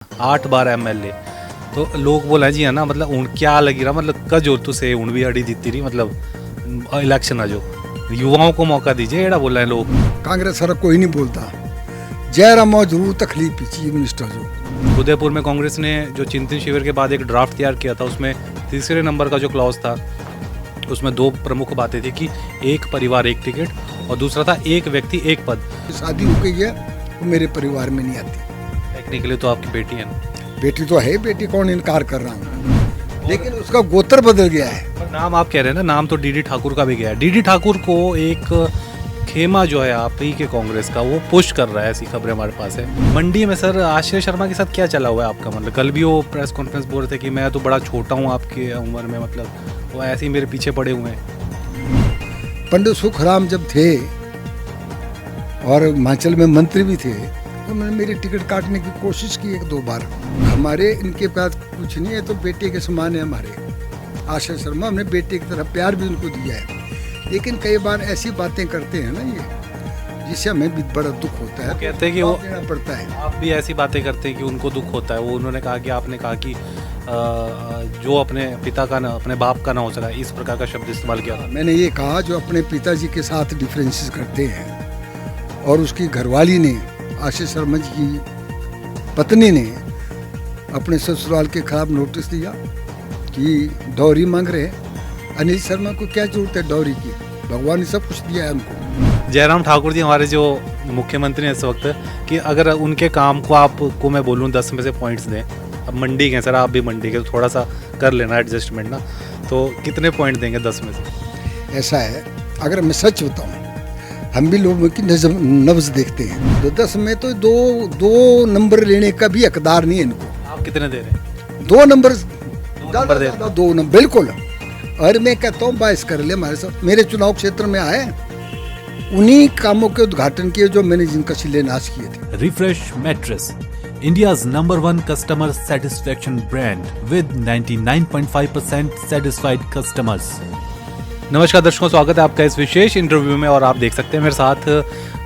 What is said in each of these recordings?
8 बार MLA तो लोग बोला जी है ना मतलब हूँ क्या लगी रहा मतलब कजो तुसे हूँ भी अड़ी दी रही मतलब इलेक्शन जो युवाओं को मौका दीजिए एड़ा बोल रहे हैं लोग। कांग्रेस सर कोई नहीं बोलता जयराम जरूर तकलीफ चीफ मिनिस्टर जो उदयपुर में कांग्रेस ने जो चिंतन शिविर के बाद एक ड्राफ्ट तैयार किया था उसमें तीसरे नंबर का जो क्लॉज था उसमें दो प्रमुख बातें थी कि एक परिवार एक टिकट और दूसरा था एक व्यक्ति एक पद। शादी हो गई है वो मेरे परिवार में नहीं आती। टेक्निकली तो आपकी बेटी है ना? बेटी तो है, बेटी कौन इनकार कर रहा हूँ, लेकिन उसका गोत्र बदल गया है। पर नाम आप कह रहे हैं ना, नाम तो डीडी ठाकुर का भी गया है। डीडी ठाकुर को एक खेमा जो है आप ही के कांग्रेस का वो पुश कर रहा है, ऐसी खबरें हमारे पास है। मंडी में सर आश्रय शर्मा के साथ क्या चला हुआ है आपका? मतलब कल भी वो प्रेस कॉन्फ्रेंस बोल रहे थे कि मैं तो बड़ा छोटा हूँ आपकी उम्र में, मतलब वो ऐसे ही मेरे पीछे पड़े हुए हैं। पंडित सुखराम जब थे और हिमाचल में मंत्री भी थे तो उन्होंने मेरी टिकट काटने की कोशिश की एक दो बार। हमारे इनके पास कुछ नहीं है, तो बेटे के समान है हमारे आश्रय शर्मा। हमने बेटे की तरह प्यार भी उनको दिया है, लेकिन कई बार ऐसी बातें करते हैं ना ये जिससे हमें भी बड़ा दुख होता है। कहते हैं कि वो देना पड़ता है। आप भी ऐसी बातें करते हैं कि उनको दुख होता है। वो उन्होंने कहा कि आपने कहा कि जो अपने पिता का ना अपने बाप का ना हो सका, इस प्रकार का शब्द इस्तेमाल किया। मैंने ये कहा जो अपने पिताजी के साथ डिफरेंसेस करते हैं, और उसकी घरवाली ने आशीष शर्मा जी की पत्नी ने अपने ससुराल के खिलाफ नोटिस दिया कि डॉरी मांग रहे हैं। अनिल शर्मा को क्या जरूरत है डॉरी की, भगवान ने सब कुछ दिया है उनको। जयराम ठाकुर जी हमारे जो मुख्यमंत्री हैं इस वक्त, कि अगर उनके काम को आपको मैं बोलूँ 10 में से पॉइंट्स दें, अब मंडी के सर आप भी मंडी के तो थोड़ा सा कर लेना एडजस्टमेंट ना, तो कितने पॉइंट देंगे 10 में से? ऐसा है, अगर मैं सच बताऊं, हम भी लोगों की नब्ज देखते हैं, तो 10 में तो दो नंबर लेने का भी हकदार नहीं है इनको। आप कितने दे रहे हैं? 2 नंबर, नंबर दे 2 नंबर बिल्कुल। और मैं कहता हूँ बाइस कर ले हमारे साथ, मेरे चुनाव क्षेत्र में आए, उन्हीं कामों के उद्घाटन किए जो मैंने जिनका शिलान्यास किए थे। Refresh mattress, India's #1 customer satisfaction brand with 99.5% satisfied customers. नमस्कार दर्शकों, स्वागत है आपका इस विशेष इंटरव्यू में। और आप देख सकते हैं मेरे साथ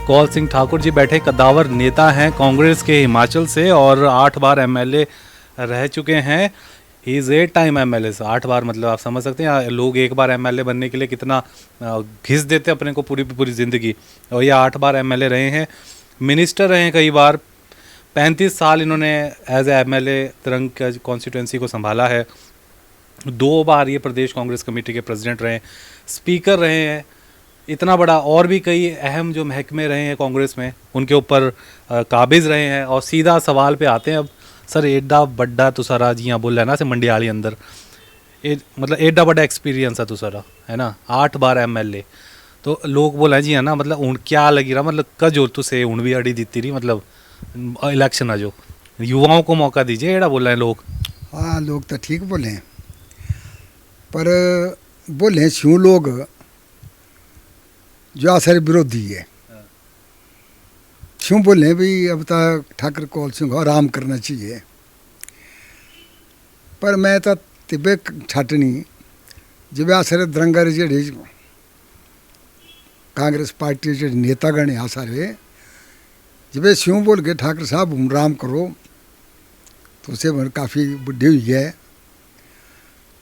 कौल सिंह ठाकुर जी बैठे, कद्दावर नेता हैं कांग्रेस के हिमाचल से और 8 बार एमएलए रह चुके हैं। He is 8 time MLA. 8 बार मतलब आप समझ सकते हैं लोग एक बार एमएलए बनने के लिए कितना घिस देते हैं अपने को पूरी ज़िंदगी, और ये 8 बार एमएलए रहे हैं, मिनिस्टर रहे हैं कई बार। 35 साल इन्होंने एज ए एमएलए तरंग कॉन्स्टिट्यूंसी को संभाला है। 2 बार ये प्रदेश कांग्रेस कमेटी के प्रेसिडेंट रहे हैं, स्पीकर रहे हैं, इतना बड़ा और भी कई अहम जो महकमे रहे हैं कांग्रेस में उनके ऊपर काबिज रहे हैं। और सीधा सवाल पे आते हैं अब सर, एडा बड्डा तुसारा जी हाँ बोल रहे हैं ना से मंडियाली अंदर मतलब एडा बड़ा एक्सपीरियंस है तुसारा, है ना? 8 बार एमएलए तो लोग बोला जी है ना मतलब हूँ क्या लगी रहा मतलब कजो तुसे हूँ भी अड़ी दी रही मतलब इलेक्शन आ जो युवाओं को मौका दीजिए एड़ा बोल रहे हैं लोग। हाँ, लोग तो ठीक बोले हैं, पर बोले क्यों लोग जो आसार विरोधी है, क्यों बोले भाई अब तक ठाकर कौल सिंह को आराम करना चाहिए। पर मैं तो तिब्बे छाटनी जब आसारे दरंगारे जेड़े कांग्रेस पार्टी जे नेतागण है आसारे जब क्यों बोल के ठाकर साहब हम आराम करो, तो उसे काफ़ी बुढ़ी हुई है।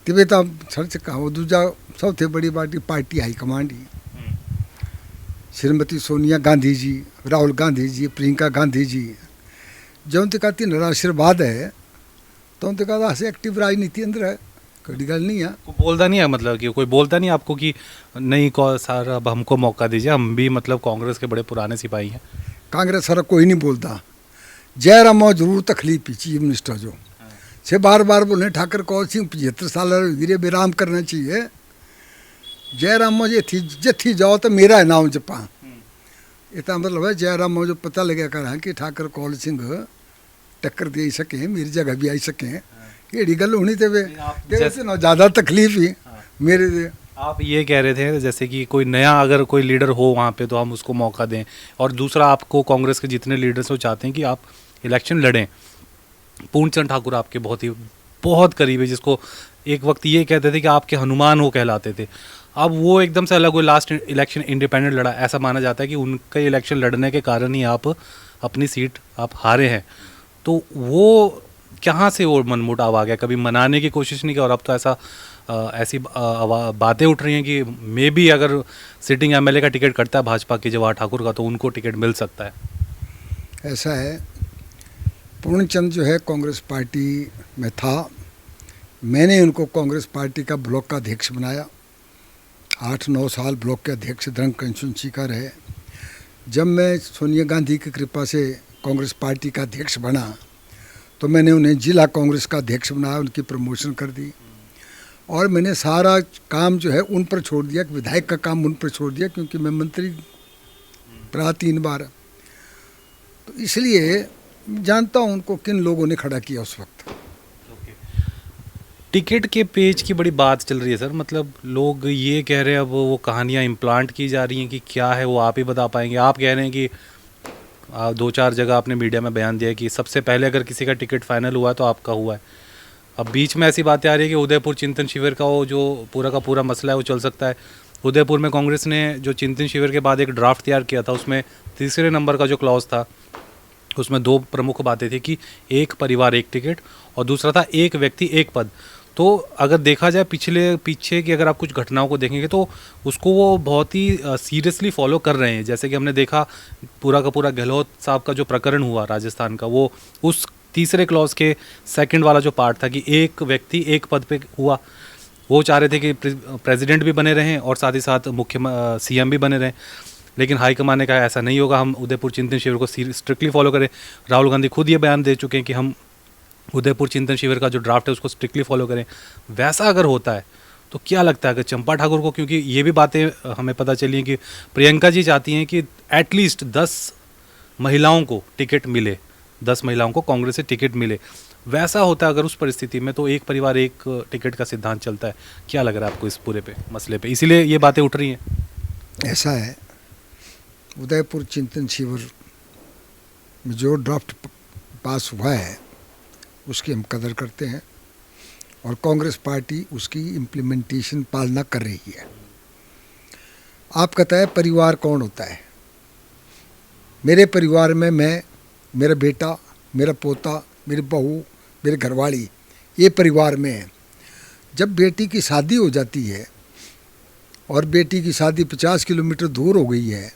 तिबे तो सर्च का वो दूजा सबसे बड़ी पार्टी हाईकमांड ही श्रीमती सोनिया गांधी जी, राहुल गांधी जी, प्रियंका गांधी जी, जो उनके का तीन आशीर्वाद है तो उनके का एक्टिव राजनीति अंदर है, कोई गल नहीं है। बोलता नहीं है मतलब कि कोई बोलता नहीं आपको कि नहीं सर अब हमको मौका दीजिए, हम भी मतलब कांग्रेस के बड़े पुराने सिपाही हैं। कांग्रेस सर कोई नहीं बोलता। जयराम जरूर तकलीफ ही चीफ मिनिस्टर जो से बार बार बोले ठाकर कौल सिंह 75 साल वीरे विराम करना चाहिए। जयराम जे थी जथी जाओ तो मेरा है नाम जपा, इतना मतलब है जयराम जो पता लगे कर कि ठाकर कौल सिंह टक्कर दे सके, मेरी जगह भी आई सके, ये गल होनी थे ना ज़्यादा तकलीफ ही मेरे दे। आप ये कह रहे थे जैसे कि कोई नया अगर कोई लीडर हो वहाँ पे तो हम उसको मौका दें, और दूसरा आपको कांग्रेस के जितने लीडर्स वो चाहते हैं कि आप इलेक्शन लड़ें। पूर्णचंद ठाकुर आपके बहुत करीब है, जिसको एक वक्त ये कहते थे कि आपके हनुमान वो कहलाते थे। अब वो एकदम से अलग हुए, लास्ट इलेक्शन इंडिपेंडेंट लड़ा। ऐसा माना जाता है कि उनके इलेक्शन लड़ने के कारण ही आप अपनी सीट आप हारे हैं। तो वो कहाँ से वो मनमुटाव आ गया? कभी मनाने की कोशिश नहीं की, और अब तो ऐसा ऐसी बातें उठ रही हैं कि मे बी अगर सिटिंग एमएलए का टिकट कटता है भाजपा के जवाहर ठाकुर का, तो उनको टिकट मिल सकता है। ऐसा है, पूर्णचंद जो है कांग्रेस पार्टी में था, मैंने उनको कांग्रेस पार्टी का ब्लॉक का अध्यक्ष बनाया। 8-9 साल ब्लॉक के अध्यक्ष धर्म कंस्टिट्यूंसी का रहे। जब मैं सोनिया गांधी की कृपा से कांग्रेस पार्टी का अध्यक्ष बना तो मैंने उन्हें जिला कांग्रेस का अध्यक्ष बनाया, उनकी प्रमोशन कर दी, और मैंने सारा काम जो है उन पर छोड़ दिया, विधायक का काम उन पर छोड़ दिया, क्योंकि मैं मंत्री रहा 3 बार। तो इसलिए जानता हूँ उनको किन लोगों ने खड़ा किया उस वक्त। टिकट के पेज की बड़ी बात चल रही है सर, मतलब लोग ये कह रहे हैं, अब वो कहानियाँ इम्प्लांट की जा रही हैं कि क्या है वो आप ही बता पाएंगे। आप कह रहे हैं कि 2-4 जगह आपने मीडिया में बयान दिया है कि सबसे पहले अगर किसी का टिकट फाइनल हुआ है तो आपका हुआ है। अब बीच में ऐसी बातें आ रही है कि उदयपुर चिंतन शिविर का वो जो पूरा का पूरा मसला है वो चल सकता है। उदयपुर में कांग्रेस ने जो चिंतन शिविर के बाद एक ड्राफ्ट तैयार किया था, उसमें 3 नंबर का जो क्लॉज था उसमें 2 प्रमुख बातें थी कि एक परिवार एक टिकट, और दूसरा था एक व्यक्ति एक पद। तो अगर देखा जाए पीछे की अगर आप कुछ घटनाओं को देखेंगे तो उसको वो बहुत ही सीरियसली फॉलो कर रहे हैं। जैसे कि हमने देखा पूरा का पूरा गहलोत साहब का जो प्रकरण हुआ राजस्थान का, वो उस 3 क्लॉज के सेकंड वाला जो पार्ट था कि एक व्यक्ति एक पद पे हुआ, वो चाह रहे थे कि प्रेसिडेंट भी बने रहें और साथ ही साथ सीएम भी बने रहें। लेकिन हाईकमान ने कहा ऐसा नहीं होगा, हम उदयपुर चिंतन शिविर को स्ट्रिक्टली फॉलो करें। राहुल गांधी खुद ये बयान दे चुके हैं कि हम उदयपुर चिंतन शिविर का जो ड्राफ्ट है उसको स्ट्रिक्टली फॉलो करें। वैसा अगर होता है तो क्या लगता है कि चंपा ठाकुर को, क्योंकि ये भी बातें हमें पता चली हैं कि प्रियंका जी चाहती हैं कि एटलीस्ट 10 महिलाओं को टिकट मिले, 10 महिलाओं को कांग्रेस से टिकट मिले, वैसा होता है अगर उस परिस्थिति में तो एक परिवार एक टिकट का सिद्धांत चलता है। क्या लग रहा है आपको इस पूरे पे मसले पे? इसीलिए ये बातें उठ रही हैं। ऐसा है, उदयपुर चिंतन शिविर में जो ड्राफ्ट पास हुआ है उसकी हम कदर करते हैं, और कांग्रेस पार्टी उसकी इम्प्लीमेंटेशन पालना कर रही है। आप कहता है परिवार कौन होता है? मेरे परिवार में मैं, मेरा बेटा, मेरा पोता, मेरी बहू, मेरे घरवाली, ये परिवार में है। जब बेटी की शादी हो जाती है और बेटी की शादी 50 किलोमीटर दूर हो गई है,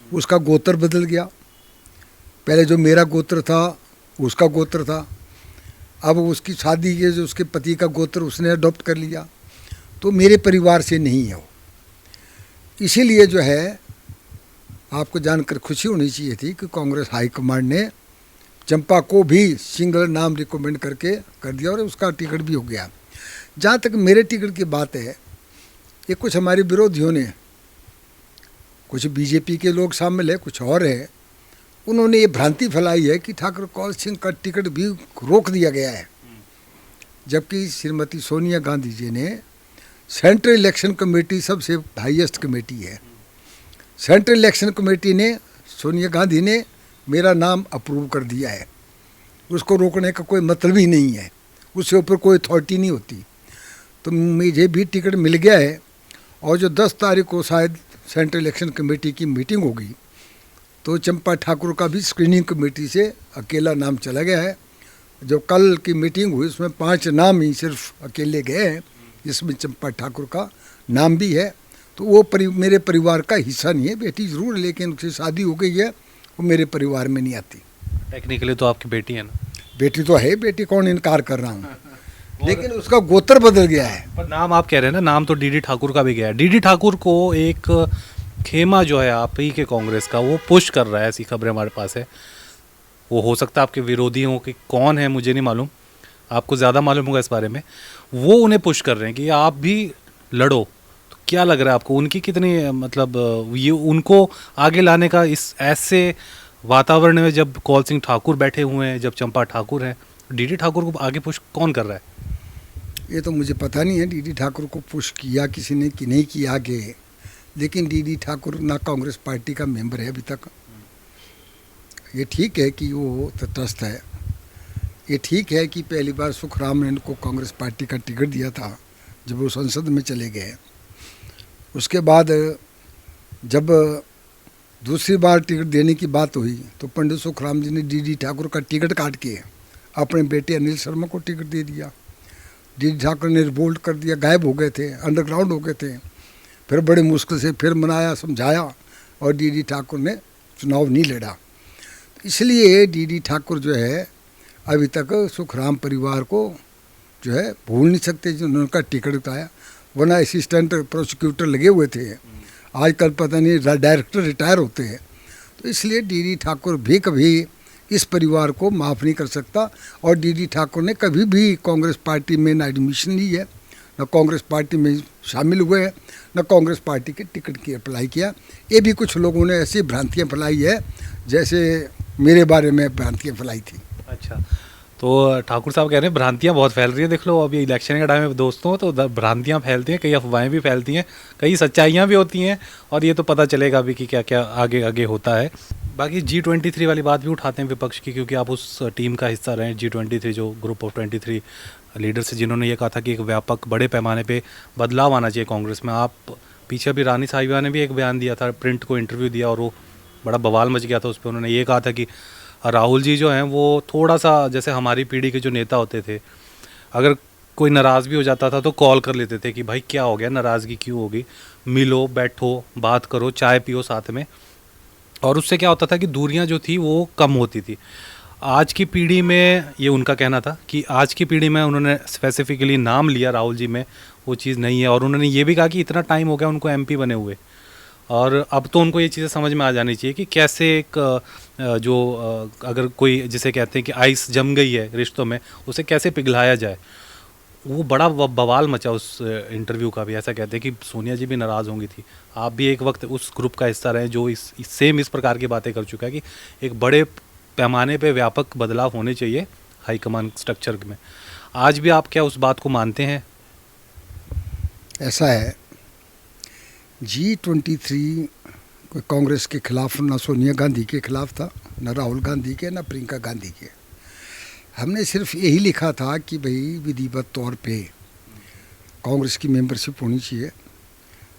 उसका गोत्र बदल गया। पहले जो मेरा गोत्र था उसका गोत्र था, अब उसकी शादी के जो उसके पति का गोत्र उसने अडॉप्ट कर लिया, तो मेरे परिवार से नहीं है वो। इसीलिए जो है आपको जानकर खुशी होनी चाहिए थी कि कांग्रेस हाईकमांड ने चंपा को भी सिंगल नाम रिकमेंड करके कर दिया और उसका टिकट भी हो गया। जहाँ तक मेरे टिकट की बात है, ये कुछ हमारे विरोधियों ने, कुछ बीजेपी के लोग शामिल है, कुछ और है, उन्होंने ये भ्रांति फैलाई है कि ठाकुर कौल सिंह का टिकट भी रोक दिया गया है, जबकि श्रीमती सोनिया गांधी जी ने, सेंट्रल इलेक्शन कमेटी सबसे हाईएस्ट कमेटी है, सेंट्रल इलेक्शन कमेटी ने, सोनिया गांधी ने मेरा नाम अप्रूव कर दिया है। उसको रोकने का कोई मतलब ही नहीं है, उससे ऊपर कोई अथॉरिटी नहीं होती। तो मुझे भी टिकट मिल गया है, और जो 10 तारीख को शायद सेंट्रल इलेक्शन कमेटी की मीटिंग होगी, तो चंपा ठाकुर का भी स्क्रीनिंग कमेटी से अकेला नाम चला गया है। जो कल की मीटिंग हुई उसमें 5 नाम ही सिर्फ अकेले गए हैं, जिसमें चंपा ठाकुर का नाम भी है। तो वो मेरे परिवार का हिस्सा नहीं है। बेटी ज़रूर, लेकिन उसकी शादी हो गई है, वो मेरे परिवार में नहीं आती। टेक्निकली तो आपकी बेटी है ना? बेटी तो है, बेटी कौन इनकार कर रहा हूँ, लेकिन उसका गोत्र बदल गया है। पर नाम आप कह रहे हैं ना, नाम तो डीडी ठाकुर का भी गया है। डीडी ठाकुर को एक खेमा जो है आप ही के कांग्रेस का, वो पुश कर रहा है, ऐसी खबरें हमारे पास है। वो हो सकता है आपके विरोधी हों कि कौन है मुझे नहीं मालूम, आपको ज़्यादा मालूम होगा इस बारे में। वो उन्हें पुश कर रहे हैं कि आप भी लड़ो। तो क्या लग रहा है आपको, उनकी कितनी, मतलब ये उनको आगे लाने का इस ऐसे वातावरण में, जब कौल सिंह ठाकुर बैठे हुए हैं, जब चंपा ठाकुर हैं, डीडी ठाकुर को आगे पुश कौन कर रहा है? ये तो मुझे पता नहीं है डीडी ठाकुर को पुश किया किसी ने कि नहीं किया आगे, लेकिन डीडी ठाकुर ना कांग्रेस पार्टी का मेंबर है अभी तक। ये ठीक है कि वो तटस्थ है, ये ठीक है कि पहली बार सुखराम ने इनको कांग्रेस पार्टी का टिकट दिया था जब वो संसद में चले गए। उसके बाद जब दूसरी बार टिकट देने की बात हुई तो पंडित सुखराम जी ने डीडी ठाकुर का टिकट काट के अपने बेटे अनिल शर्मा को टिकट दे दिया। डीडी ठाकुर ने रिवोल्ट कर दिया, गायब हो गए थे, अंडरग्राउंड हो गए थे। फिर बड़ी मुश्किल से फिर मनाया, समझाया और डीडी ठाकुर ने चुनाव नहीं लड़ा। इसलिए डीडी ठाकुर जो है अभी तक सुखराम परिवार को जो है भूल नहीं सकते जिन्होंने उनका टिकट उठाया, वरना असिस्टेंट प्रोसिक्यूटर लगे हुए थे, आजकल पता नहीं डायरेक्टर रिटायर होते हैं। तो इसलिए डीडी ठाकुर भी कभी इस परिवार को माफ़ नहीं कर सकता। और डीडी ठाकुर ने कभी भी कांग्रेस पार्टी में न एडमिशन ली है, न कांग्रेस पार्टी में शामिल हुए हैं, न कांग्रेस पार्टी के टिकट की अप्लाई किया। ये भी कुछ लोगों ने ऐसी भ्रांतियाँ फैलाई है जैसे मेरे बारे में भ्रांतियाँ फैलाई थी। अच्छा, तो ठाकुर साहब कह रहे हैं भ्रांतियाँ बहुत फैल रही है। देख लो अभी इलेक्शन का टाइम है दोस्तों, तो भ्रांतियाँ फैलती हैं, कई अफवाहें भी फैलती हैं, कई सच्चाइयाँ भी होती हैं, और ये तो पता चलेगा अभी कि क्या क्या आगे आगे होता है। बाकी G23 वाली बात भी उठाते हैं विपक्ष की, क्योंकि आप उस टीम का हिस्सा रहे हैं, G23 जो ग्रुप ऑफ 23 लीडर्स जिन्होंने ये कहा था कि एक व्यापक बड़े पैमाने पे बदलाव आना चाहिए कांग्रेस में। आप पीछे अभी रानी साहिबा ने भी एक बयान दिया था, प्रिंट को इंटरव्यू दिया, और वो बड़ा बवाल मच गया था उस पर। उन्होंने ये कहा था कि राहुल जी जो हैं वो थोड़ा सा जैसे हमारी पीढ़ी के जो नेता होते थे, अगर कोई नाराज़ भी हो जाता था तो कॉल कर लेते थे कि भाई क्या हो गया, नाराज़गी क्यों होगी, मिलो, बैठो, बात करो, चाय पियो साथ में। और उससे क्या होता था कि दूरियां जो थी वो कम होती थी। आज की पीढ़ी में ये उनका कहना था कि आज की पीढ़ी में उन्होंने स्पेसिफिकली नाम लिया राहुल जी में, वो चीज़ नहीं है। और उन्होंने ये भी कहा कि इतना टाइम हो गया उनको MP बने हुए, और अब तो उनको ये चीज़ें समझ में आ जानी चाहिए कि कैसे एक अगर कोई जिसे कहते हैं कि आइस जम गई है रिश्तों में, उसे कैसे पिघलाया जाए। वो बड़ा बवाल मचा उस इंटरव्यू का भी। ऐसा कहते हैं कि सोनिया जी भी नाराज़ होंगी थी। आप भी एक वक्त उस ग्रुप का हिस्सा रहे जो इस प्रकार की बातें कर चुका है कि एक बड़े पैमाने पे व्यापक बदलाव होने चाहिए हाईकमान स्ट्रक्चर में। आज भी आप क्या उस बात को मानते हैं? ऐसा है, G23 कोई कांग्रेस के खिलाफ, ना सोनिया गांधी के खिलाफ था, ना राहुल गांधी के, ना प्रियंका गांधी के। हमने सिर्फ यही लिखा था कि भाई विधिवत तौर पे कांग्रेस की मेंबरशिप होनी चाहिए,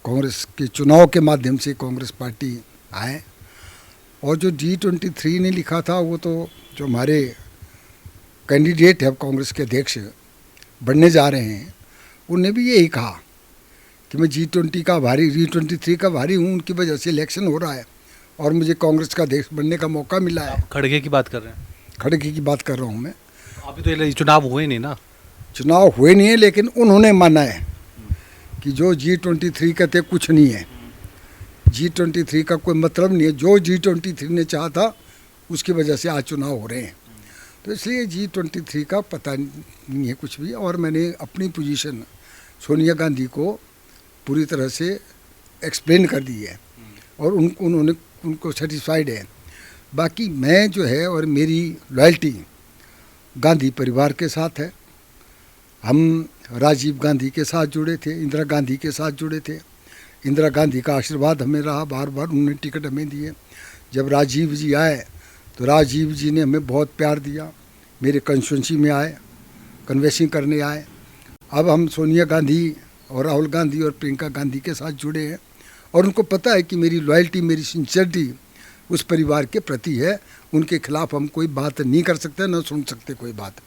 कांग्रेस के चुनाव के माध्यम से कांग्रेस पार्टी आए। और जो G23 ने लिखा था वो तो जो हमारे कैंडिडेट है कांग्रेस के अध्यक्ष बनने जा रहे हैं, उन्होंने भी यही कहा कि मैं G23 का भारी हूँ, उनकी वजह से इलेक्शन हो रहा है और मुझे कांग्रेस का अध्यक्ष बनने का मौका मिला है। खड़गे की बात कर रहे हैं? खड़गे की बात कर रहा हूँ मैं। अभी तो ये चुनाव हुए नहीं ना। चुनाव हुए नहीं है, लेकिन उन्होंने माना है कि जो G23 कहते कुछ नहीं है, G23 का कोई मतलब नहीं है। जो G23 ने चाहा था उसकी वजह से आज चुनाव हो रहे हैं। तो इसलिए G23 का पता नहीं है कुछ भी। और मैंने अपनी पोजीशन सोनिया गांधी को पूरी तरह से एक्सप्लेन कर दी है और उनको सेटिस्फाइड है। बाकी मैं जो है और मेरी लॉयल्टी गांधी परिवार के साथ है। हम राजीव गांधी के साथ जुड़े थे, इंदिरा गांधी के साथ जुड़े थे। इंदिरा गांधी का आशीर्वाद हमें रहा, बार बार उन्होंने टिकट हमें दिए। जब राजीव जी आए तो राजीव जी ने हमें बहुत प्यार दिया, मेरे कंस्टिट्यूंसी में आए, कन्वेंशन करने आए। अब हम सोनिया गांधी और राहुल गांधी और प्रियंका गांधी के साथ जुड़े हैं और उनको पता है कि मेरी लॉयल्टी, मेरी सिंसियरिटी उस परिवार के प्रति है। उनके खिलाफ हम कोई बात नहीं कर सकते, ना सुन सकते कोई बात।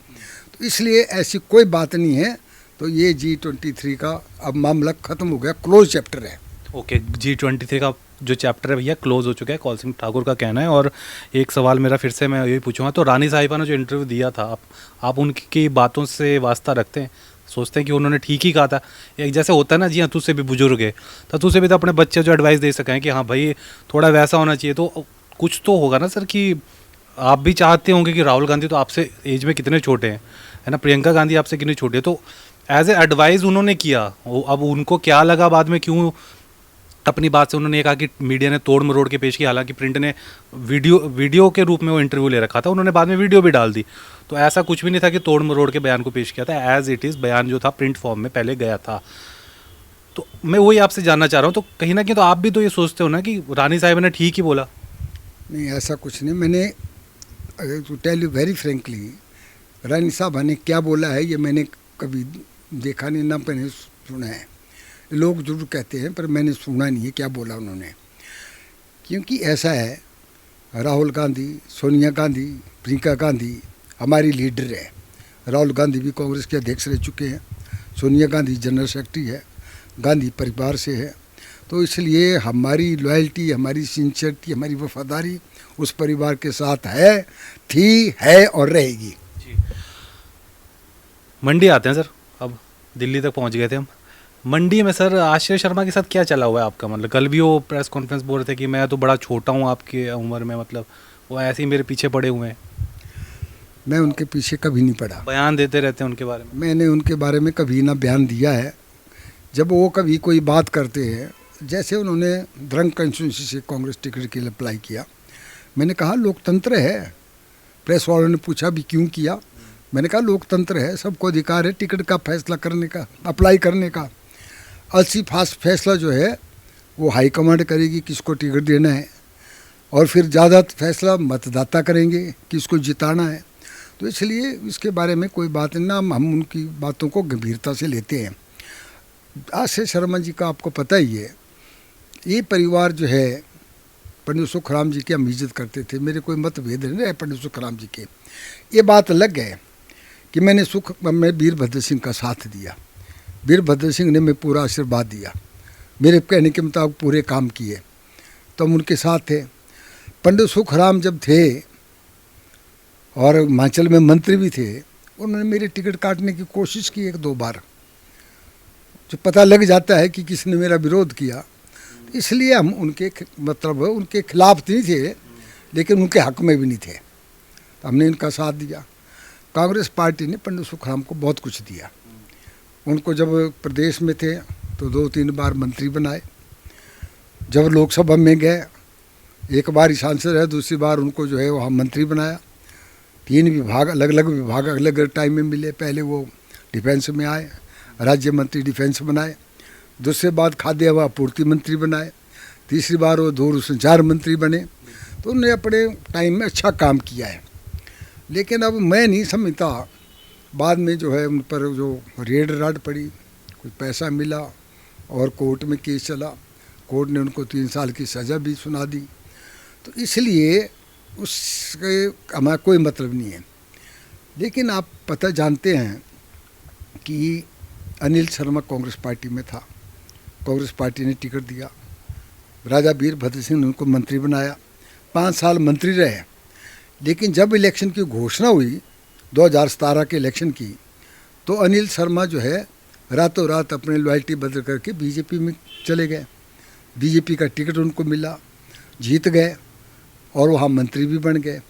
तो इसलिए ऐसी कोई बात नहीं है। तो ये G23 का अब मामला ख़त्म हो गया, क्लोज चैप्टर है। ओके, G23 का जो चैप्टर है भैया क्लोज हो चुका है, कौल सिंह ठाकुर का कहना है। और एक सवाल मेरा फिर से मैं यही पूछूंगा, तो रानी साहिबा ने जो इंटरव्यू दिया था, आप उनकी बातों से वास्ता रखते हैं? सोचते हैं कि उन्होंने ठीक ही कहा था? एक जैसे होता है ना, जी हाँ, तुझसे भी बुजुर्ग है तो तुझसे भी तो अपने बच्चे जो एडवाइस दे सकें कि हाँ भाई थोड़ा वैसा होना चाहिए। तो कुछ तो होगा ना सर, कि आप भी चाहते होंगे कि राहुल गांधी तो आपसे एज में कितने छोटे हैं, है ना, प्रियंका गांधी आपसे कितनी छोटी है, तो एज ए एडवाइस उन्होंने किया। अब उनको क्या लगा बाद में, क्यों अपनी बात से उन्होंने ये कहा कि मीडिया ने तोड़ मरोड़ के पेश किया। हालांकि प्रिंट ने वीडियो के रूप में वो इंटरव्यू ले रखा था, उन्होंने बाद में वीडियो भी डाल दी। तो ऐसा कुछ भी नहीं था कि तोड़ मरोड़ के बयान को पेश किया था, एज इट इज़ बयान जो था प्रिंट फॉर्म में पहले गया था। तो मैं वही आपसे जानना चाह रहा हूँ, तो कहीं ना कहीं तो आप भी तो ये सोचते हो ना कि रानी साहिबा ने ठीक ही बोला? नहीं, ऐसा कुछ नहीं। मैंने to tell you very frankly, रानी साहबा ने क्या बोला है ये मैंने कभी देखा नहीं, ना मैंने सुना है। लोग जरूर कहते हैं पर मैंने सुना नहीं है क्या बोला उन्होंने। क्योंकि ऐसा है, राहुल गांधी, सोनिया गांधी, प्रियंका गांधी हमारी लीडर है। राहुल गांधी भी कांग्रेस के अध्यक्ष रह चुके हैं, सोनिया गांधी जनरल सेक्रेटरी है, गांधी परिवार से है। तो इसलिए हमारी लॉयल्टी, हमारी सिंसियरिटी, हमारी वफादारी उस परिवार के साथ है, थी, है और रहेगी। मंडी आते हैं सर, अब दिल्ली तक पहुंच गए थे हम। मंडी में सर आश्रय शर्मा के साथ क्या चला हुआ है आपका? मतलब कल भी वो प्रेस कॉन्फ्रेंस बोल रहे थे कि मैं तो बड़ा छोटा हूँ आपकी उम्र में, मतलब वो ऐसे ही मेरे पीछे पड़े हुए हैं। मैं उनके पीछे कभी नहीं पड़ा, बयान देते रहते हैं उनके बारे में। मैंने उनके बारे में कभी ना बयान दिया है। जब वो कभी कोई बात करते हैं, जैसे उन्होंने द्रंग कंस्टिट्यूंसी से कांग्रेस टिकट के लिए अप्लाई किया, मैंने कहा लोकतंत्र है। प्रेस वालों ने पूछा भी क्यों किया, मैंने कहा लोकतंत्र है, सबको अधिकार है टिकट का फैसला करने का, अप्लाई करने का। अलसी फास्ट फैसला जो है वो हाईकमांड करेगी किसको टिकट देना है, और फिर ज़्यादा फैसला मतदाता करेंगे किसको जिताना है। तो इसलिए इसके बारे में कोई बात नहीं, ना हम उनकी बातों को गंभीरता से लेते हैं। आश्रय शर्मा जी का आपको पता ही है, ये परिवार जो है पंडित सुखराम जी की हम इज्जत करते थे, मेरे कोई मतभेद नहीं है पंडित सुखराम जी के। ये बात अलग है कि मैं वीरभद्र सिंह का साथ दिया, वीरभद्र सिंह ने मैं पूरा आशीर्वाद दिया, मेरे कहने के मुताबिक पूरे काम किए, तो हम उनके साथ थे। पंडित सुखराम जब थे और हिमाचल में मंत्री भी थे, उन्होंने मेरी टिकट काटने की कोशिश की 1-2 बार। जो पता लग जाता है कि किसने मेरा विरोध किया, इसलिए हम उनके मतलब उनके खिलाफ नहीं थे, लेकिन उनके हक में भी नहीं थे, तो हमने इनका साथ दिया। कांग्रेस पार्टी ने पंडित सुखराम को बहुत कुछ दिया। उनको जब प्रदेश में थे तो 2-3 बार मंत्री बनाए, जब लोकसभा में गए एक बार ही सांसद रहे, दूसरी बार उनको जो है वहाँ मंत्री बनाया। 3 विभाग, अलग अलग टाइम में मिले। पहले वो डिफेंस में आए, राज्य मंत्री डिफेंस बनाए, दूसरे बार खाद्य एवं आपूर्ति मंत्री बनाए, तीसरी बार वो दूरसंचार मंत्री बने। तो उन्होंने अपने टाइम में अच्छा काम किया है। लेकिन अब मैं नहीं समझता, बाद में जो है उन पर जो रेड राड पड़ी, कुछ पैसा मिला और कोर्ट में केस चला, कोर्ट ने उनको 3 साल की सज़ा भी सुना दी। तो इसलिए उसके हमारा कोई मतलब नहीं है। लेकिन आप पता जानते हैं कि अनिल शर्मा कांग्रेस पार्टी में था, कांग्रेस पार्टी ने टिकट दिया, राजा वीरभद्र सिंह ने उनको मंत्री बनाया, 5 साल मंत्री रहे। लेकिन जब इलेक्शन की घोषणा हुई 2017 के इलेक्शन की, तो अनिल शर्मा जो है रातों रात अपने लॉयल्टी बदल करके बीजेपी में चले गए। बीजेपी का टिकट उनको मिला, जीत गए और वहाँ मंत्री भी बन गए।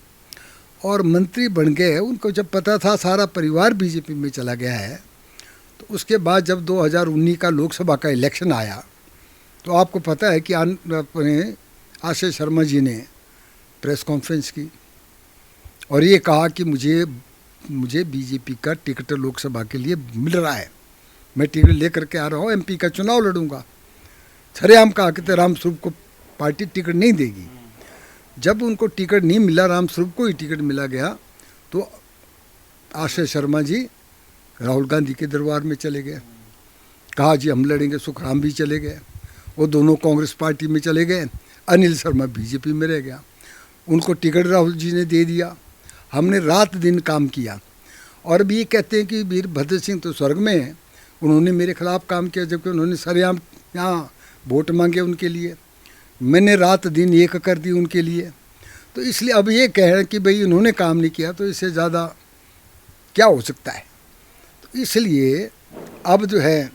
और मंत्री बन गए, उनको जब पता था सारा परिवार बीजेपी में चला गया है, तो उसके बाद जब 2019 का लोकसभा का इलेक्शन आया, तो आपको पता है कि अपने आश्रय शर्मा जी ने प्रेस कॉन्फ्रेंस की और ये कहा कि मुझे बीजेपी का टिकट लोकसभा के लिए मिल रहा है, मैं टिकट लेकर के आ रहा हूँ, एमपी का चुनाव लड़ूंगा। सरेआम कहा कि रामस्वरूप को पार्टी टिकट नहीं देगी। जब उनको टिकट नहीं मिला, रामस्वरूप को ही टिकट मिला गया, तो आश्रय शर्मा जी राहुल गांधी के दरबार में चले गए, कहा जी हम लड़ेंगे। सुखराम भी चले गए, वो दोनों कांग्रेस पार्टी में चले गए। अनिल शर्मा बीजेपी में रह गया, उनको टिकट राहुल जी ने दे दिया। हमने रात दिन काम किया और अभी ये कहते हैं कि वीरभद्र सिंह तो स्वर्ग में है, उन्होंने मेरे खिलाफ काम किया, जबकि उन्होंने सरेआम यहाँ वोट मांगे उनके लिए, मैंने रात दिन एक कर दी उनके लिए। तो इसलिए अब ये कह रहे हैं कि भाई उन्होंने काम नहीं किया, तो इससे ज़्यादा क्या हो सकता है। तो इसलिए अब जो है,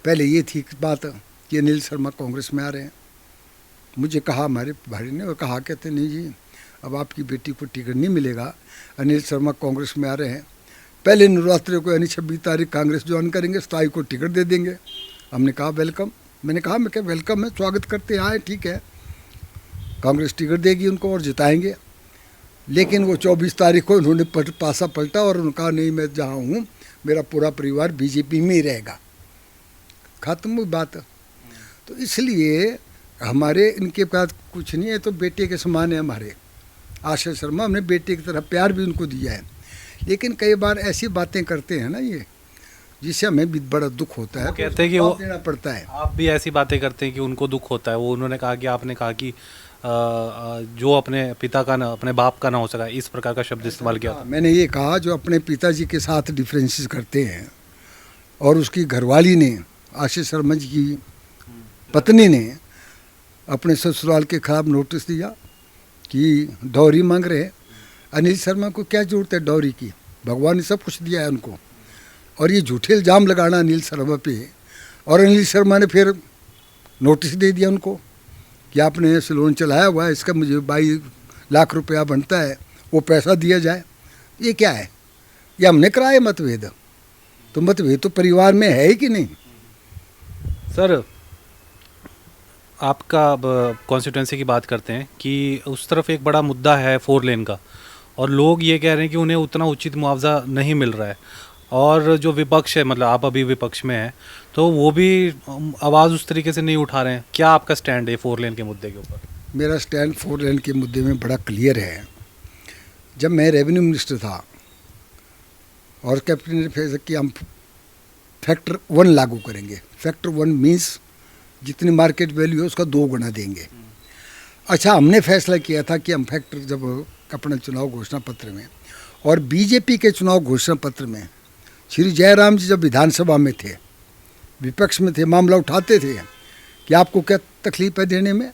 पहले ये थी बात कि अनिल शर्मा कांग्रेस में आ रहे हैं। मुझे कहा हमारे भाई ने, और कहा कहते नहीं जी अब आपकी बेटी को टिकट नहीं मिलेगा, अनिल शर्मा कांग्रेस में आ रहे हैं, पहले नवरात्रि को यानी 26 तारीख कांग्रेस ज्वाइन करेंगे, 27 को टिकट दे देंगे। हमने कहा वेलकम, मैं क्या वेलकम है, स्वागत करते हैं, आए ठीक है, कांग्रेस टिकट देगी उनको और जिताएंगे। लेकिन वो 24 तारीख को उन्होंने पासा पलटा और उन्होंने कहा नहीं, मैं जहाँ हूँ मेरा पूरा परिवार बीजेपी में ही रहेगा, खत्म हुई बात। तो इसलिए हमारे इनके पास कुछ नहीं है, तो बेटे के समान है हमारे आश्रय शर्मा, हमने बेटे की तरह प्यार भी उनको दिया है। लेकिन कई बार ऐसी बातें करते हैं ना ये, जिससे हमें भी बड़ा दुख होता है। वो कहते हैं कि वो देना पड़ता है। आप भी ऐसी बातें करते हैं कि उनको दुख होता है। वो उन्होंने कहा कि आपने कहा कि जो अपने पिता का ना अपने बाप का ना हो सका, इस प्रकार का शब्द इस्तेमाल किया था। मैंने ये कहा जो अपने पिताजी के साथ डिफरेंसेस करते हैं, और उसकी घरवाली ने, आशीष शर्मा जी की पत्नी ने अपने ससुराल के खिलाफ नोटिस दिया कि डॉरी मांग रहे हैं। अनिल शर्मा को क्या जरूरत है डॉरी की, भगवान ने सब कुछ दिया है उनको। और ये झूठे इल्ज़ाम लगाना अनिल शर्मा पे, और अनिल शर्मा ने फिर नोटिस दे दिया उनको कि आपने ऐसे लोन चलाया हुआ है, इसका मुझे 22 लाख रुपया बनता है, वो पैसा दिया जाए। ये क्या है? ये हमने कराए मतभेद? तो मतभेद तो परिवार में है ही कि नहीं? सर, आपका कॉन्स्टिट्यूंसी की बात करते हैं कि उस तरफ एक बड़ा मुद्दा है 4 लेन का, और लोग ये कह रहे हैं कि उन्हें उतना उचित मुआवजा नहीं मिल रहा है। और जो विपक्ष है, मतलब आप अभी विपक्ष में हैं, तो वो भी आवाज़ उस तरीके से नहीं उठा रहे हैं। क्या आपका स्टैंड है 4 लेन के मुद्दे के ऊपर? मेरा स्टैंड 4 लेन के मुद्दे में बड़ा क्लियर है। जब मैं रेवेन्यू मिनिस्टर था और कैबिनेट ने फैसला किया हम फैक्टर 1 लागू करेंगे। फैक्टर 1 मीन्स जितनी मार्केट वैल्यू है उसका 2 गुना देंगे। अच्छा, हमने फैसला किया था कि हम फैक्टर, जब अपने चुनाव घोषणा पत्र में और बीजेपी के चुनाव घोषणा पत्र में श्री जयराम जी जब विधानसभा में थे, विपक्ष में थे, मामला उठाते थे कि आपको क्या तकलीफ है देने में,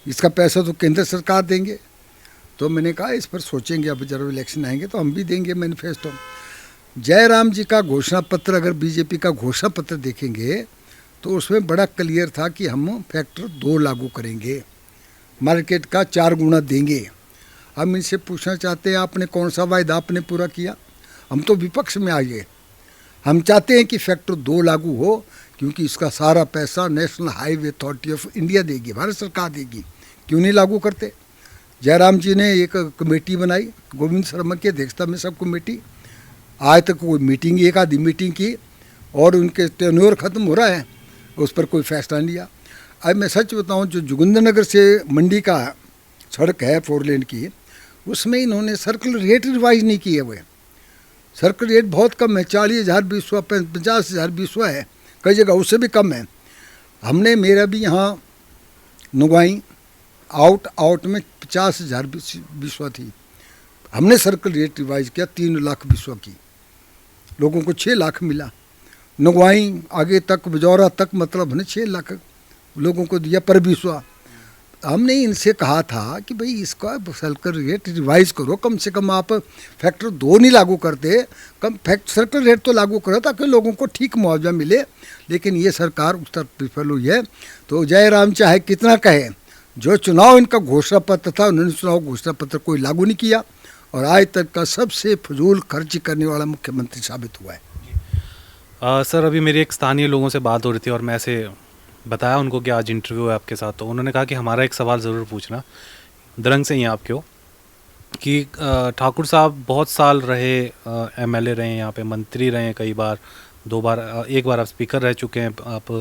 इसका पैसा तो केंद्र सरकार देंगे। तो मैंने कहा इस पर सोचेंगे, अब जब इलेक्शन आएंगे तो हम भी देंगे मैनिफेस्टो। जयराम जी का घोषणा पत्र, अगर बीजेपी का घोषणा पत्र देखेंगे तो उसमें बड़ा क्लियर था कि हम फैक्टर 2 लागू करेंगे, मार्केट का 4 गुना देंगे। हम इनसे पूछना चाहते हैं आपने कौन सा वायदा आपने पूरा किया? हम तो विपक्ष में आ गए। हम चाहते हैं कि फैक्टर 2 लागू हो, क्योंकि इसका सारा पैसा national highway authority of India देगी, भारत सरकार देगी। क्यों नहीं लागू करते? जयराम जी ने एक कमेटी बनाई, गोविंद शर्मा की अध्यक्षता में सब कमेटी, आज तक कोई मीटिंग, एक आधी मीटिंग की, और उनके टेन्योर ख़त्म हो रहा है, उस पर कोई फैसला नहीं लिया। अब मैं सच बताऊं, जो जोगिंद्रनगर से मंडी का सड़क है 4 लेन की, उसमें इन्होंने सर्कल रेट रिवाइज नहीं किए हुए। सर्कल रेट बहुत कम है, 40,000 बीसवा, 50,000 बीसवा है, कई जगह उससे भी कम है। हमने, मेरा भी यहाँ नुगवाई आउट में 50,000 बीसवा थी, हमने सर्कल रेट रिवाइज किया 3 लाख बीसवा की, लोगों को 6 लाख मिला। नुगवाई आगे तक बजौरा तक, मतलब हमने 6 लाख लोगों को दिया पर बीसवा। हमने इनसे कहा था कि भाई इसका सर्कल रेट रिवाइज करो, कम से कम आप फैक्टर 2 नहीं लागू करते, कम सर्कल रेट तो लागू करो ताकि लोगों को ठीक मुआवजा मिले। लेकिन ये सरकार उस तरफ विफल हुई है। तो जयराम चाहे कितना कहे, जो चुनाव इनका घोषणा पत्र था, उन्होंने चुनाव घोषणा पत्र कोई लागू नहीं किया, और आज तक का सबसे फजूल खर्च करने वाला मुख्यमंत्री साबित हुआ है। सर, अभी मेरी एक स्थानीय लोगों से बात हो रही थी और मैं ऐसे बताया उनको कि आज इंटरव्यू है आपके साथ, तो उन्होंने कहा कि हमारा एक सवाल ज़रूर पूछना, दरंग से ही आपके हो, कि ठाकुर साहब बहुत साल रहे, एमएलए रहे, यहाँ पे मंत्री रहे कई बार, 2 बार, एक बार आप स्पीकर रह चुके हैं, आप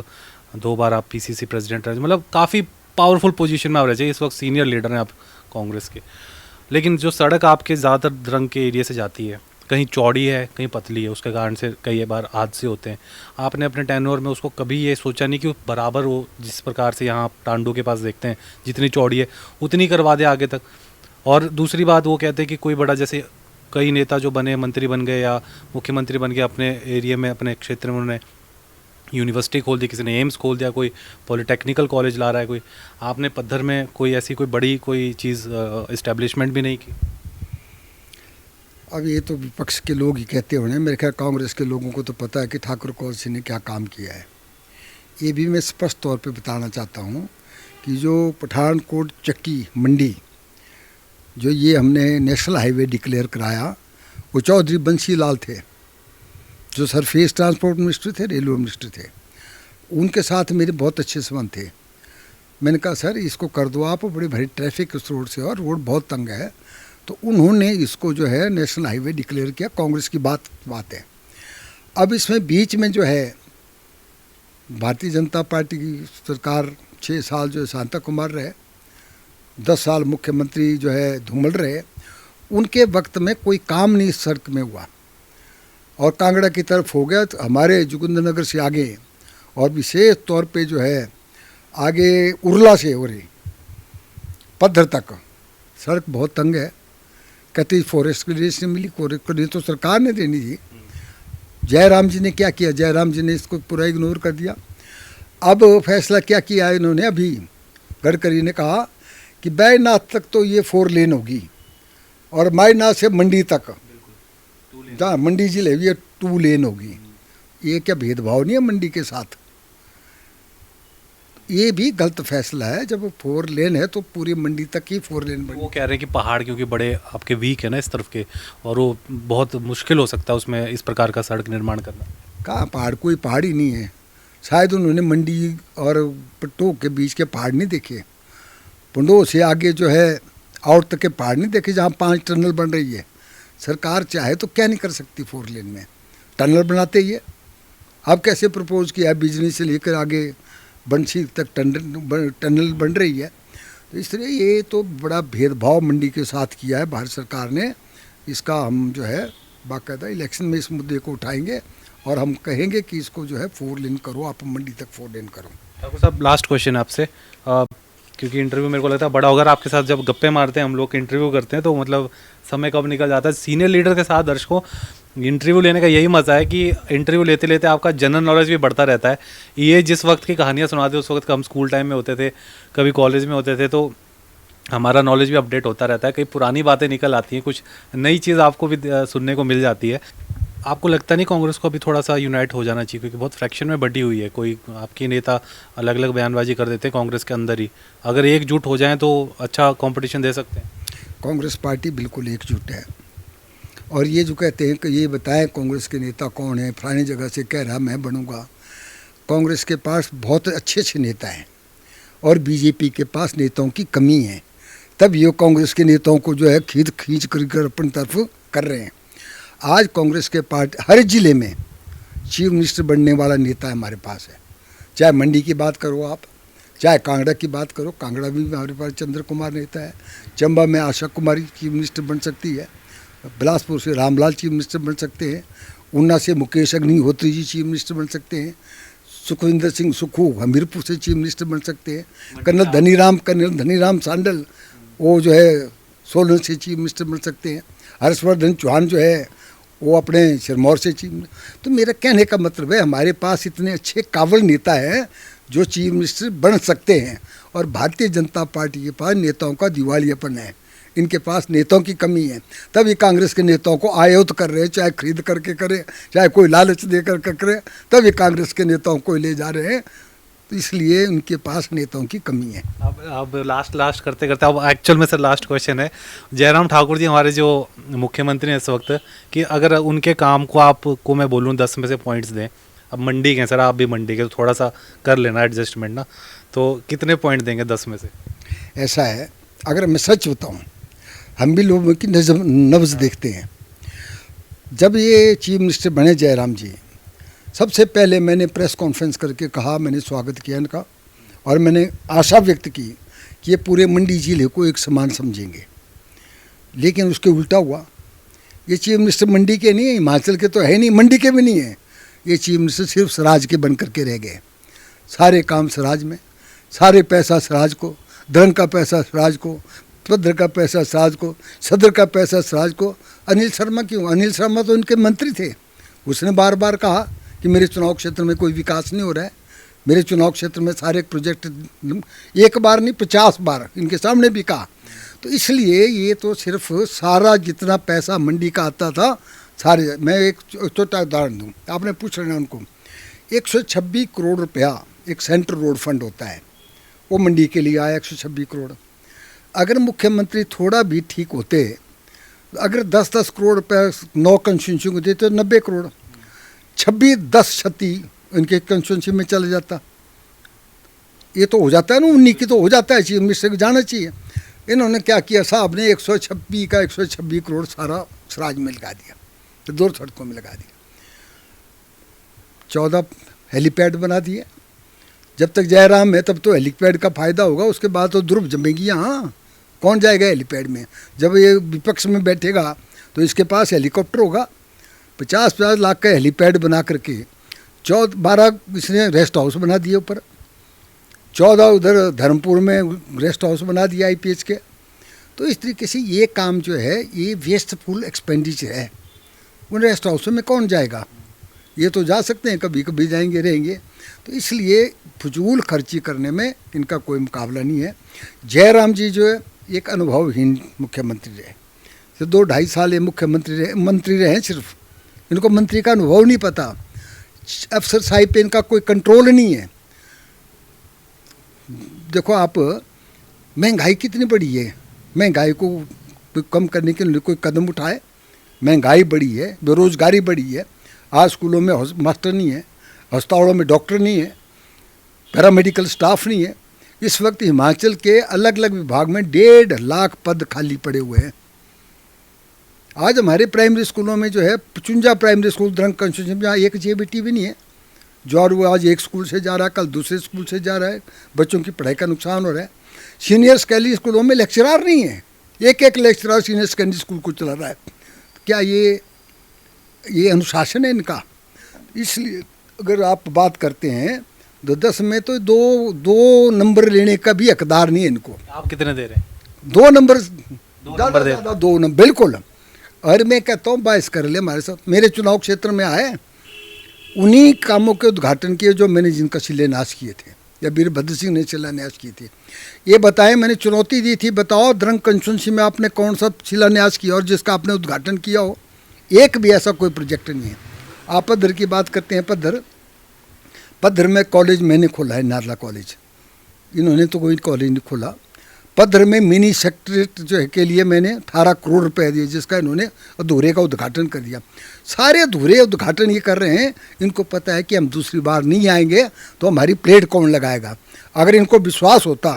2 बार आप पीसीसी प्रेसिडेंट रहे, मतलब काफ़ी पावरफुल पोजीशन में आप रह जाइए, इस वक्त सीनियर लीडर हैं आप कांग्रेस के। लेकिन जो सड़क आपके ज़्यादातर दरंग के एरिया से जाती है, कहीं चौड़ी है कहीं पतली है, उसके कारण से कई बार हादसे होते हैं। आपने अपने टेन्योर में उसको कभी ये सोचा नहीं कि वो बराबर हो, जिस प्रकार से यहाँ आप टांडू के पास देखते हैं, जितनी चौड़ी है उतनी करवा दे आगे तक? और दूसरी बात, वो कहते हैं कि कोई बड़ा, जैसे कई नेता जो बने, मंत्री बन गए या मुख्यमंत्री बन गए, अपने एरिया में, अपने क्षेत्र में उन्होंने यूनिवर्सिटी खोल दी, किसी ने एम्स खोल दिया, कोई पॉलिटेक्निकल कॉलेज ला रहा है कोई। आपने पद्धर में कोई ऐसी कोई बड़ी कोई चीज़ इस्टेब्लिशमेंट भी नहीं की? अब ये तो विपक्ष के लोग ही कहते होंगे, मेरे ख्याल कांग्रेस के लोगों को तो पता है कि ठाकुर कौल सिंह ने क्या काम किया है। ये भी मैं स्पष्ट तौर पे बताना चाहता हूँ कि जो पठानकोट चक्की मंडी, जो ये हमने नेशनल हाईवे डिक्लेयर कराया, वो चौधरी बंसी लाल थे, जो सरफेस ट्रांसपोर्ट मिनिस्टर थे, रेलवे मिनिस्टर थे। उनके साथ मेरे बहुत अच्छे संबंध थे। मैंने कहा सर इसको कर दो आप, बड़ी भारी ट्रैफिक उस रोड से और रोड बहुत तंग है। तो उन्होंने इसको जो है नेशनल हाईवे डिक्लेयर किया। कांग्रेस की बात है। अब इसमें बीच में जो है भारतीय जनता पार्टी की सरकार 6 साल जो है शांता कुमार रहे, 10 साल मुख्यमंत्री जो है धूमल रहे, उनके वक्त में कोई काम नहीं इस सड़क में हुआ। और कांगड़ा की तरफ हो गया, तो हमारे जोगिंद्रनगर से आगे और विशेष तौर पे जो है आगे उरला से हो रही पद्धर तक सड़क बहुत तंग है। कहती फॉरेस्ट क्लियरेंस नहीं मिली, फॉरेस्ट क्लियरेंस तो सरकार ने देनी थी। जयराम जी ने क्या किया, जयराम जी ने इसको पूरा इग्नोर कर दिया। अब फैसला क्या किया है इन्होंने, अभी गडकरी ने कहा कि बैजनाथ तक तो ये 4 लेन होगी और बैजनाथ से मंडी तक, जहाँ मंडी जिले ये 2 लेन होगी। ये क्या भेदभाव नहीं है मंडी के साथ? ये भी गलत फैसला है। जब 4 लेन है तो पूरी मंडी तक ही 4 लेन बनी। वो कह रहे हैं कि पहाड़ क्योंकि बड़े आपके वीक है ना इस तरफ के, और वो बहुत मुश्किल हो सकता है उसमें इस प्रकार का सड़क निर्माण करना। कहाँ पहाड़, कोई पहाड़ ही नहीं है। शायद उन्होंने मंडी और पट्टों के बीच के पहाड़ नहीं देखे, पंडों से आगे जो है आउट तक के पहाड़ नहीं देखे जहाँ 5 टनल बन रही है। सरकार चाहे तो क्या नहीं कर सकती 4 लेन में, टनल बनाते ही है। अब कैसे प्रपोज किया है, बिजली से लेकर आगे बंसी तक टनल बन रही है। तो इसलिए ये तो बड़ा भेदभाव मंडी के साथ किया है भारत सरकार ने। इसका हम जो है बाकायदा इलेक्शन में इस मुद्दे को उठाएंगे और हम कहेंगे कि इसको जो है 4 लेन करो, आप मंडी तक 4 लेन करो। ठाकुर साहब, लास्ट क्वेश्चन आपसे, क्योंकि इंटरव्यू मेरे को लगता है बड़ा होगा, आपके साथ जब गप्पे मारते हैं हम लोग इंटरव्यू करते हैं तो मतलब समय कब निकल जाता है। सीनियर लीडर के साथ दर्शकों इंटरव्यू लेने का यही मज़ा है कि इंटरव्यू लेते लेते आपका जनरल नॉलेज भी बढ़ता रहता है। ये जिस वक्त की कहानियाँ सुनाते उस वक्त हम स्कूल टाइम में होते थे, कभी कॉलेज में होते थे, तो हमारा नॉलेज भी अपडेट होता रहता है। कई पुरानी बातें निकल आती हैं, कुछ नई चीज़ आपको भी सुनने को मिल जाती है। आपको लगता नहीं कांग्रेस को अभी थोड़ा सा यूनाइट हो जाना चाहिए, क्योंकि बहुत फ्रैक्शन में बढ़ी हुई है। कोई आपकी नेता अलग अलग बयानबाजी कर देते हैं कांग्रेस के अंदर ही। अगर एकजुट हो जाएं तो अच्छा कंपटीशन दे सकते हैं। कांग्रेस पार्टी बिल्कुल एकजुट है। और ये जो कहते हैं कि ये बताएं कांग्रेस के नेता कौन है, फलानी जगह से कह रहा मैं बनूंगा। कांग्रेस के पास बहुत अच्छे अच्छे नेता हैं और बीजेपी के पास नेताओं की कमी है। तब ये कांग्रेस के नेताओं को जो है खींच कर अपनी तरफ कर रहे हैं। आज कांग्रेस के पार्टी हर जिले में चीफ मिनिस्टर बनने वाला नेता हमारे पास है। चाहे मंडी की बात करो आप, चाहे कांगड़ा की बात करो, कांगड़ा भी हमारे पास चंद्र कुमार नेता है। चंबा में आशा कुमारी चीफ मिनिस्टर बन सकती है। बिलासपुर से रामलाल चीफ मिनिस्टर बन सकते हैं। ऊना से मुकेश अग्निहोत्री जी चीफ मिनिस्टर बन सकते हैं। सुखविंदर सिंह सुक्खू हमीरपुर से चीफ मिनिस्टर बन सकते हैं। कर्नल धनीराम सांडल वो जो है सोलन से चीफ मिनिस्टर बन सकते हैं। हर्षवर्धन चौहान जो है वो अपने सिरमौर से चीफ। तो मेरा कहने का मतलब है हमारे पास इतने अच्छे काबिल नेता हैं जो चीफ मिनिस्टर बन सकते हैं। और भारतीय जनता पार्टी के पास नेताओं का दिवालियापन है। इनके पास नेताओं की कमी है। तभी कांग्रेस के नेताओं को आयात कर रहे हैं, चाहे खरीद करके करे, चाहे कोई लालच दे करके करे, तभी कांग्रेस के नेताओं को ले जा रहे हैं। तो इसलिए उनके पास नेताओं की कमी है। अब लास्ट करते करते अब एक्चुअल में सर लास्ट क्वेश्चन है। जयराम ठाकुर जी हमारे जो मुख्यमंत्री हैं इस वक्त, कि अगर उनके काम को आपको मैं बोलूँ 10 में से पॉइंट्स दें, अब मंडी के सर, आप भी मंडी के, तो थोड़ा सा कर लेना एडजस्टमेंट ना, तो कितने पॉइंट देंगे 10 में से? ऐसा है, अगर मैं सच बताऊँ, हम भी लोगों की नब्ज़ देखते हैं। जब ये चीफ मिनिस्टर बने जयराम जी, सबसे पहले मैंने प्रेस कॉन्फ्रेंस करके कहा, मैंने स्वागत किया इनका और मैंने आशा व्यक्त की कि ये पूरे मंडी जिले को एक समान समझेंगे। लेकिन उसके उल्टा हुआ। ये चीफ मिनिस्टर मंडी के नहीं है, हिमाचल के तो है नहीं, मंडी के भी नहीं है। ये चीफ मिनिस्टर सिर्फ स्वराज के बन करके रह गए। सारे काम स्वराज में, सारे पैसा स्वराज को, धन का पैसा स्वराज को, पत्र का पैसा स्वराज को, सदर का पैसा स्वराज को। अनिल शर्मा क्यों? अनिल शर्मा तो इनके मंत्री थे। उसने बार बार कहा कि मेरे चुनाव क्षेत्र में कोई विकास नहीं हो रहा है, मेरे चुनाव क्षेत्र में सारे प्रोजेक्ट, एक बार नहीं 50 बार इनके सामने भी कहा। तो इसलिए ये तो सिर्फ सारा जितना पैसा मंडी का आता था सारे, मैं एक छोटा उदाहरण दूँ, आपने पूछ रहे हैं उनको, 126 करोड़ रुपया एक सेंट्रल रोड फंड होता है, वो मंडी के लिए आया 126 करोड़। अगर मुख्यमंत्री थोड़ा भी ठीक होते, अगर 10-10 करोड़ रुपये 9 कंस्टिट्यूंसी को देते तो 90 करोड़, 26-10 क्षति इनके कंस्टिट्यूंसी में चला जाता। ये तो हो जाता है ना, 19 की तो हो जाता है, चीफ मिनिस्टर को जाना चाहिए। इन्होंने क्या किया, साहब ने 126 का 126 करोड़ सारा स्वराज में लगा दिया, तो 2 सड़कों में लगा दिया। 14 हेलीपैड बना दिए। जब तक जयराम है तब तो हेलीपैड का फ़ायदा होगा, उसके बाद तो ध्रुव जमेगी। यहाँ कौन जाएगा हेलीपैड में? जब ये विपक्ष में बैठेगा तो इसके पास हेलीकॉप्टर होगा। 50-50 लाख का हेलीपैड बना करके 12 इसने रेस्ट हाउस बना दिए ऊपर, 14 उधर धर्मपुर में रेस्ट हाउस बना दिया IPH के। तो इस तरीके से ये काम जो है ये वेस्टफुल एक्सपेंडिचर है। उन रेस्ट हाउसों में कौन जाएगा? ये तो जा सकते हैं, कभी कभी जाएंगे रहेंगे। तो इसलिए फजूल खर्ची करने में इनका कोई मुकाबला नहीं है। जयराम जी जो है एक अनुभवहीन मुख्यमंत्री रहे, तो 2-2.5 साल ये मंत्री रहे सिर्फ, इनको मंत्री का अनुभव नहीं पता, अफसरशाही पे इनका कोई कंट्रोल नहीं है। देखो आप, महंगाई कितनी बढ़ी है, महंगाई को कम करने के लिए कोई कदम उठाए? महंगाई बढ़ी है, बेरोजगारी बढ़ी है, आज स्कूलों में मास्टर नहीं है, अस्पतालों में डॉक्टर नहीं है, पैरामेडिकल स्टाफ नहीं है। इस वक्त हिमाचल के अलग अलग विभाग में 1.5 लाख पद खाली पड़े हुए हैं। आज हमारे प्राइमरी स्कूलों में जो है 55 प्राइमरी स्कूल द्रंग कंस्टिट्यूशन में एक JBT भी नहीं है, जो और वो आज एक स्कूल से जा रहा है, कल दूसरे स्कूल से जा रहा है, बच्चों की पढ़ाई का नुकसान हो रहा है। सीनियर सेकेंडरी स्कूलों में लेक्चरार नहीं है, एक लेक्चरार सीनियर सेकेंडरी स्कूल को चला रहा है। क्या ये अनुशासन है इनका? इसलिए अगर आप बात करते हैं तो 10 में तो दो नंबर लेने का भी हकदार नहीं है इनको। आप कितने दे रहे हैं? 2 नंबर, नंबर दे, 2 नंबर बिल्कुल। और मैं कहता हूँ बाइस कर ले हमारे साथ, मेरे चुनाव क्षेत्र में आए, उन्हीं कामों के उद्घाटन किए जो मैंने जिनका शिलान्यास किए थे, या वीरभद्र सिंह ने शिलान्यास किए थे। ये बताएं, मैंने चुनौती दी थी, बताओ द्रंग कंस्टिट्यूंसी में आपने कौन सा शिलान्यास किया और जिसका आपने उद्घाटन किया हो? एक भी ऐसा कोई प्रोजेक्ट नहीं है। आप पद्धर की बात करते हैं, पद्धर में कॉलेज मैंने खोला है, नारला कॉलेज, इन्होंने तो कोई कॉलेज नहीं खोला। पद्धर में मिनी सेक्रेटरीट जो है के लिए मैंने 18 करोड़ रुपए दिए, जिसका इन्होंने अधूरे का उद्घाटन कर दिया। सारे अधूरे उद्घाटन ये कर रहे हैं, इनको पता है कि हम दूसरी बार नहीं आएंगे तो हमारी प्लेट कौन लगाएगा। अगर इनको विश्वास होता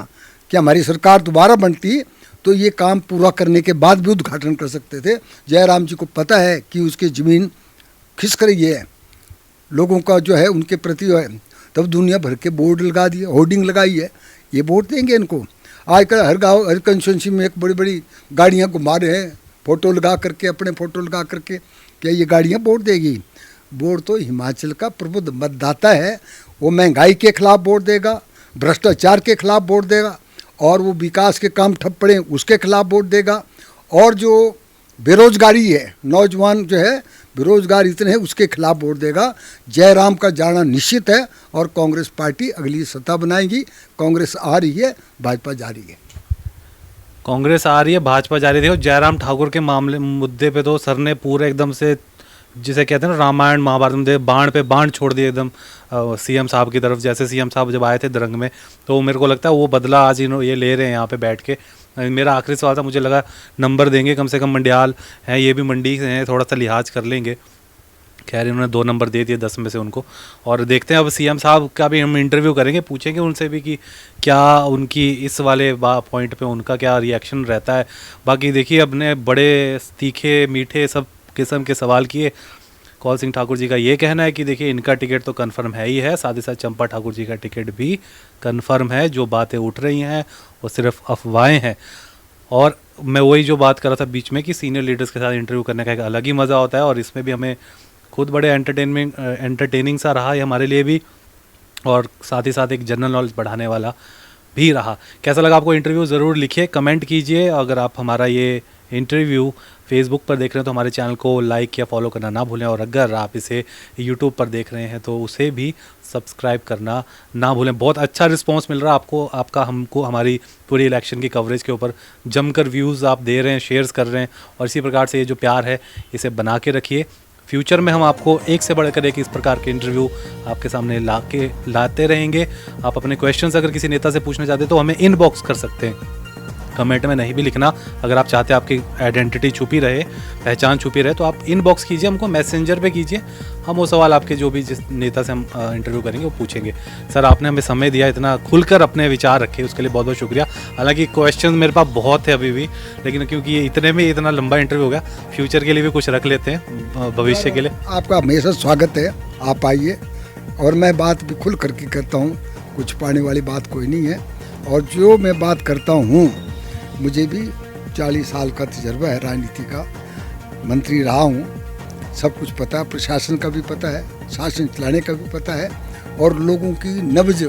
कि हमारी सरकार दोबारा बनती तो ये काम पूरा करने के बाद भी उद्घाटन कर सकते थे। जयराम जी को पता है कि उसकी ज़मीन खिसक रही है, लोगों का जो है उनके प्रति है, तब दुनिया भर के बोर्ड लगा दिए, होर्डिंग लगाई है। ये वोट देंगे इनको? आजकल हर गांव, हर कंस्टिट्यूंसी में एक बड़ी बड़ी गाड़ियां घुमा रहे हैं, फ़ोटो लगा करके, अपने फ़ोटो लगा करके। क्या ये गाड़ियां वोट देगी? वोट तो हिमाचल का प्रबुद्ध मतदाता है, वो महंगाई के खिलाफ वोट देगा, भ्रष्टाचार के खिलाफ वोट देगा, और वो विकास के काम ठप पड़े उसके खिलाफ वोट देगा। और जो बेरोजगारी है, नौजवान जो है बेरोजगार इतने हैं, उसके खिलाफ वोट देगा। जयराम का जाना निश्चित है और कांग्रेस पार्टी अगली सत्ता बनाएगी। कांग्रेस आ रही है, भाजपा जा रही है। कांग्रेस आ रही है, भाजपा जा रही थी। और जयराम ठाकुर के मुद्दे पे तो सर ने पूरे एकदम से, जिसे कहते हैं ना रामायण महाभारत में, बाण पे बाण छोड़ दिए एकदम CM साहब की तरफ। जैसे CM साहब जब आए थे द्रंग में, तो मेरे को लगता है वो बदला आज ये ले रहे हैं यहाँ पे बैठ के। मेरा आखिरी सवाल था, मुझे लगा नंबर देंगे, कम से कम मंडियाल हैं, ये भी मंडी से हैं, थोड़ा सा लिहाज कर लेंगे। खैर इन्होंने 2 नंबर दे दिए 10 में से उनको। और देखते हैं अब CM साहब का भी हम इंटरव्यू करेंगे, पूछेंगे उनसे भी कि क्या उनकी इस वाले पॉइंट पे उनका क्या रिएक्शन रहता है। बाकी देखिए, अपने बड़े तीखे मीठे सब किस्म के सवाल किए। कौल सिंह ठाकुर जी का ये कहना है कि देखिए इनका टिकट तो कंफर्म है ही है, साथ ही साथ चंपा ठाकुर जी का टिकट भी कंफर्म है। जो बातें उठ रही हैं वो सिर्फ अफवाहें हैं। और मैं वही जो बात कर रहा था बीच में कि सीनियर लीडर्स के साथ इंटरव्यू करने का एक अलग ही मज़ा होता है, और इसमें भी हमें खुद बड़े एंटरटेनिंग सा रहा है हमारे लिए भी, और साथ ही साथ एक जनरल नॉलेज बढ़ाने वाला भी रहा। कैसा लगा आपको इंटरव्यू? ज़रूर लिखिए, कमेंट कीजिए। अगर आप हमारा ये इंटरव्यू फेसबुक पर देख रहे हैं तो हमारे चैनल को लाइक या फॉलो करना ना भूलें, और अगर आप इसे यूट्यूब पर देख रहे हैं तो उसे भी सब्सक्राइब करना ना भूलें। बहुत अच्छा रिस्पांस मिल रहा है आपका हमको हमारी पूरी इलेक्शन की कवरेज के ऊपर। जमकर व्यूज़ आप दे रहे हैं, शेयर्स कर रहे हैं, और इसी प्रकार से ये जो प्यार है इसे बना के रखिए। फ्यूचर में हम आपको एक से बढ़कर एक इस प्रकार के इंटरव्यू आपके सामने लाते रहेंगे। आप अपने क्वेश्चंस अगर किसी नेता से पूछना चाहते हैं तो हमें इनबॉक्स कर सकते हैं, कमेंट में नहीं भी लिखना। अगर आप चाहते हैं आपकी आइडेंटिटी छुपी रहे, पहचान छुपी रहे, तो आप इनबॉक्स कीजिए, हमको मैसेंजर पे कीजिए। हम वो सवाल आपके जो भी जिस नेता से हम इंटरव्यू करेंगे वो पूछेंगे। सर आपने हमें समय दिया, इतना खुलकर अपने विचार रखे, उसके लिए बहुत बहुत शुक्रिया। हालांकि क्वेश्चन मेरे पास बहुत है अभी भी, लेकिन क्योंकि ये इतने में इतना लंबा इंटरव्यू हो गया, फ्यूचर के लिए भी कुछ रख लेते हैं भविष्य के लिए। आपका हमेशा स्वागत है, आप आइए। और मैं बात भी खुल करके करता हूँ, कुछ पाने वाली बात कोई नहीं है। और जो मैं बात करता हूँ, मुझे भी 40 साल का तजर्बा है, राजनीति का, मंत्री रहा हूँ, सब कुछ पता है, प्रशासन का भी पता है, शासन चलाने का भी पता है और लोगों की नब्ज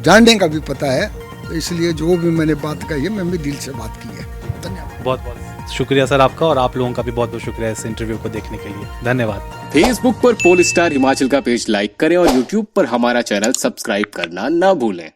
जानने का भी पता है। तो इसलिए जो भी मैंने बात कही है, मैंने दिल से बात की है। धन्यवाद। बहुत बहुत शुक्रिया सर आपका, और आप लोगों का भी बहुत बहुत शुक्रिया इस इंटरव्यू को देखने के लिए। धन्यवाद। फेसबुक पर पोल स्टार हिमाचल का पेज लाइक करें और यूट्यूब पर हमारा चैनल सब्सक्राइब करना ना भूलें।